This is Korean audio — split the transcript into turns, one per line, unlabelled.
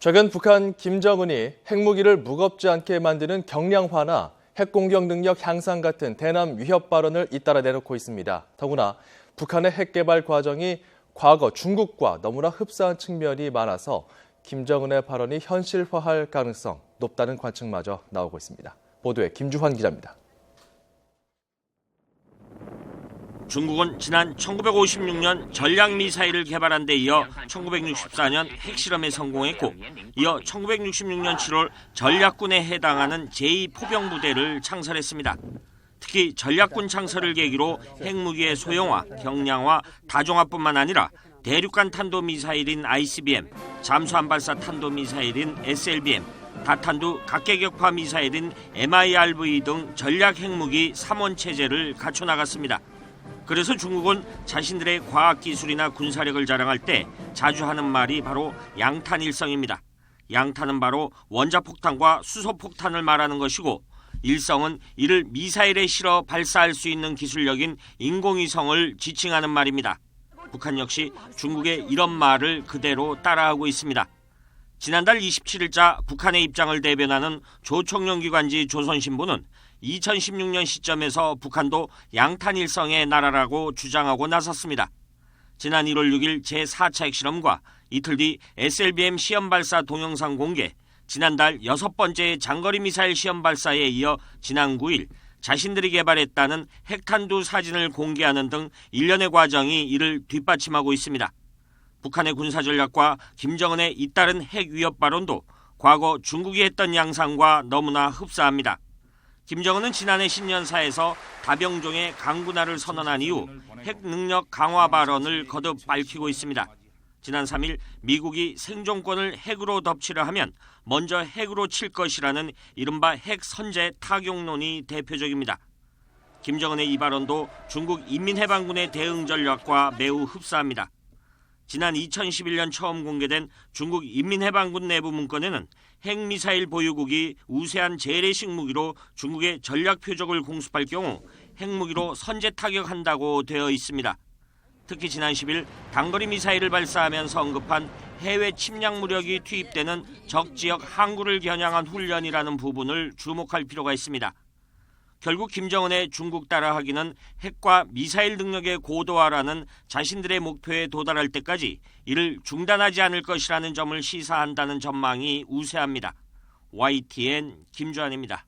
최근 북한 김정은이 핵무기를 무겁지 않게 만드는 경량화나 핵공격 능력 향상 같은 대남 위협 발언을 잇따라 내놓고 있습니다. 더구나 북한의 핵 개발 과정이 과거 중국과 너무나 흡사한 측면이 많아서 김정은의 발언이 현실화할 가능성 높다는 관측마저 나오고 있습니다. 보도에 김주환 기자입니다.
중국은 지난 1956년 전략미사일을 개발한 데 이어 1964년 핵실험에 성공했고, 이어 1966년 7월 전략군에 해당하는 제2포병부대를 창설했습니다. 특히 전략군 창설을 계기로 핵무기의 소형화, 경량화, 다종화뿐만 아니라 대륙간 탄도미사일인 ICBM, 잠수함발사 탄도미사일인 SLBM, 다탄두 각계격파 미사일인 MIRV 등 전략 핵무기 3원체제를 갖춰나갔습니다. 그래서 중국은 자신들의 과학기술이나 군사력을 자랑할 때 자주 하는 말이 바로 양탄일성입니다. 양탄은 바로 원자폭탄과 수소폭탄을 말하는 것이고, 일성은 이를 미사일에 실어 발사할 수 있는 기술력인 인공위성을 지칭하는 말입니다. 북한 역시 중국의 이런 말을 그대로 따라하고 있습니다. 지난달 27일자 북한의 입장을 대변하는 조총련 기관지 조선신보는 2016년 시점에서 북한도 양탄일성의 나라라고 주장하고 나섰습니다. 지난 1월 6일 제4차 핵실험과 이틀 뒤 SLBM 시험 발사 동영상 공개, 지난달 6번째 장거리 미사일 시험 발사에 이어 지난 9일 자신들이 개발했다는 핵탄두 사진을 공개하는 등 일련의 과정이 이를 뒷받침하고 있습니다. 북한의 군사전략과 김정은의 잇따른 핵 위협 발언도 과거 중국이 했던 양상과 너무나 흡사합니다. 김정은은 지난해 신년사에서 다병종의 강군화를 선언한 이후 핵 능력 강화 발언을 거듭 밝히고 있습니다. 지난 3일 미국이 생존권을 핵으로 덮치려 하면 먼저 핵으로 칠 것이라는 이른바 핵 선제 타격론이 대표적입니다. 김정은의 이 발언도 중국 인민해방군의 대응 전략과 매우 흡사합니다. 지난 2011년 처음 공개된 중국 인민해방군 내부 문건에는 핵미사일 보유국이 우세한 재래식 무기로 중국의 전략 표적을 공습할 경우 핵무기로 선제 타격한다고 되어 있습니다. 특히 지난 10일 단거리 미사일을 발사하면서 언급한 해외 침략 무력이 투입되는 적 지역 항구를 겨냥한 훈련이라는 부분을 주목할 필요가 있습니다. 결국 김정은의 중국 따라하기는 핵과 미사일 능력의 고도화라는 자신들의 목표에 도달할 때까지 이를 중단하지 않을 것이라는 점을 시사한다는 전망이 우세합니다. YTN 김주환입니다.